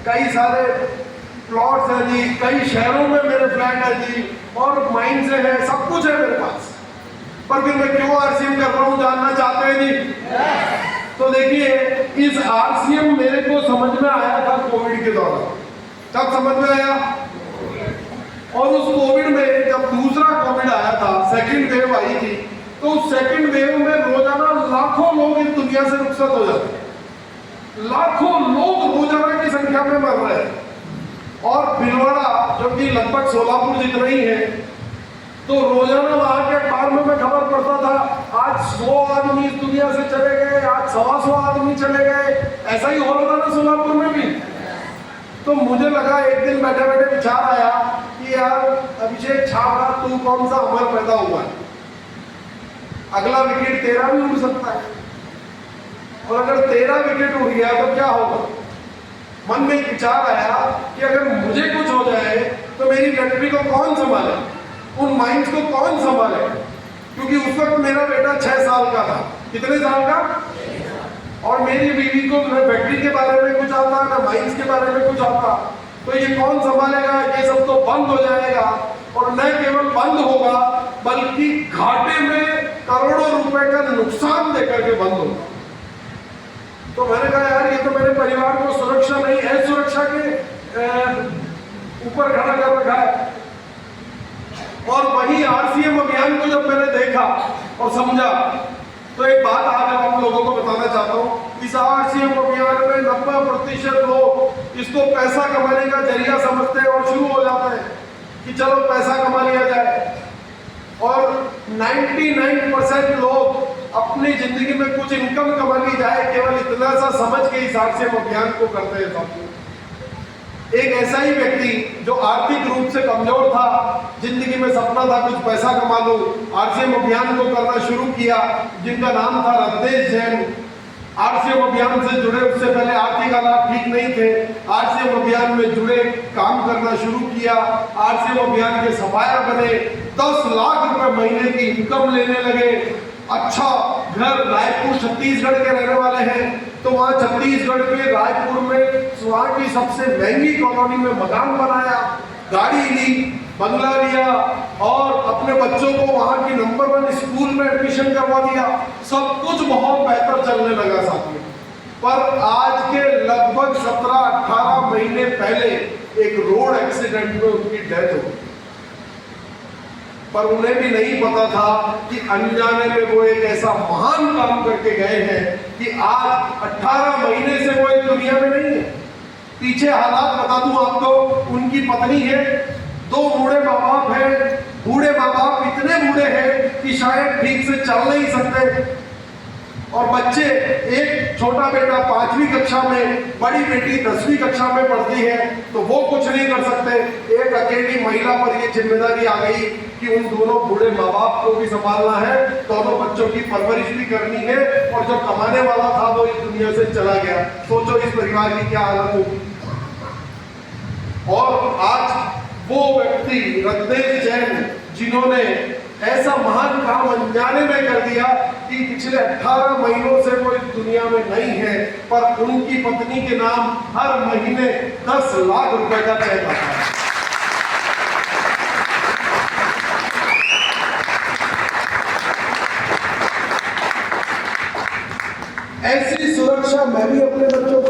कई सारे प्लॉट्स हैं जी, कई शहरों में मेरे फ्लैट है जी, और माइंड से है, सब कुछ है मेरे पास, पर फिर मैं क्यों आरसीएम कर रहा हूँ, जानना चाहते हैं जी? तो देखिए, इस आरसीएम मेरे को समझ में आया था कोविड के दौरान। कब समझ में आया? और उस कोविड में जब दूसरा कोविड आया था, सेकंड वेव आई थी, तो उस सेकंड वेव में रोजाना लाखों लोग इस दुनिया से रुखसत हो जाते हैं। लाखों लोग रोजाना की संख्या में मर रहे हैं। और भीलवाड़ा जो कि लगभग सोलापुर जितना ही है, तो रोजाना वहां के अखबार में खबर पड़ता था, आज 100 आदमी इस दुनिया से चले गए, आज 125 आदमी चले गए। ऐसा ही हो रहा था ना सोलापुर में भी। तो मुझे लगा, एक दिन बैठे बैठे विचार आया कि यार अभिषेक छाबड़ा, तू कौन सा अमर पैदा हुआ है? अगला विकेट तेरा भी उड़ सकता है, और अगर तेरा विकेट उड़ गया तो क्या होगा? मन में एक विचार आया कि अगर मुझे कुछ हो जाए तो मेरी कंट्री को कौन संभाले, उन माइंड्स को कौन संभाले? क्योंकि उस वक्त मेरा बेटा 6 साल का था। कितने साल का? और मेरी बीवी को न फैक्ट्री के बारे में कुछ आता, ना माइंस के बारे में कुछ आता, तो ये कौन संभालेगा? ये सब तो बंद हो जाएगा, और न केवल बंद होगा बल्कि घाटे में करोड़ों रुपए का नुकसान देकर के बंद होगा। तो मैंने कहा यार, ये तो मेरे परिवार को सुरक्षा नहीं है, सुरक्षा के ऊपर खड़ा कर रखा है। और वही आरसीएम अभियान को जब मैंने देखा और समझा, तो एक बात आज आप लोगों को बताना चाहता हूँ। इस आरसीएम अभियान में 90% लोग इसको पैसा कमाने का जरिया समझते हैं और शुरू हो जाते हैं कि चलो पैसा कमा लिया जाए, और 99% लोग अपनी जिंदगी में कुछ इनकम कमा ली जाए, केवल इतना सा समझ के इस आरसीएम अभियान को करते हैं साथियों। एक ऐसा ही व्यक्ति जो आर्थिक रूप से कमजोर था, जिंदगी में सपना था कुछ पैसा कमा लो, आरसीएम अभियान को करना शुरू किया, जिनका नाम था रत्नेश जैन। आरसीएम अभियान से जुड़े, उससे पहले आर्थिक हालात ठीक नहीं थे, आरसीएम अभियान में जुड़े, काम करना शुरू किया, आरसीएम अभियान के सफाया बने, 10 लाख रुपए महीने की इनकम लेने लगे। अच्छा घर, रायपुर छत्तीसगढ़ के रहने वाले हैं, तो वहाँ छत्तीसगढ़ के रायपुर में वहाँ की सबसे महंगी कॉलोनी में मकान बनाया, गाड़ी ली, बंगला लिया, और अपने बच्चों को वहाँ की नंबर 1 स्कूल में एडमिशन करवा दिया। सब कुछ बहुत बेहतर चलने लगा साथियों। पर आज के लगभग 17-18 महीने पहले एक रोड एक्सीडेंट में उनकी डेथ हो गई। पर उन्हें भी नहीं पता था कि अनजाने में वो एक ऐसा महान काम करके गए हैं कि आज 18 महीने से वो इस दुनिया में नहीं है। पीछे हालात बता दूं आपको, उनकी पत्नी है, 2 बूढ़े माँ बाप हैं। बूढ़े माँ बाप इतने बूढ़े हैं कि शायद ठीक से चल नहीं सकते, और बच्चे, एक छोटा बेटा 5वीं कक्षा में, बड़ी बेटी 10वीं कक्षा में पढ़ती है, तो वो कुछ नहीं कर सकते। एक अकेली महिला पर ये जिम्मेदारी आ गई कि उन दोनों बूढ़े माँ बाप को भी संभालना है, दोनों बच्चों की परवरिश भी करनी है, और जो कमाने वाला था वो इस दुनिया से चला गया। सोचो इस परिवार की क्या हालत होगी। और आज वो व्यक्ति रत्नेश जैन, जिन्होंने ऐसा महान काम अनजाने में कर दिया कि पिछले 18 महीनों से वो इस दुनिया में नहीं है, पर उनकी पत्नी के नाम हर महीने 10 लाख रुपए का चेक आता है।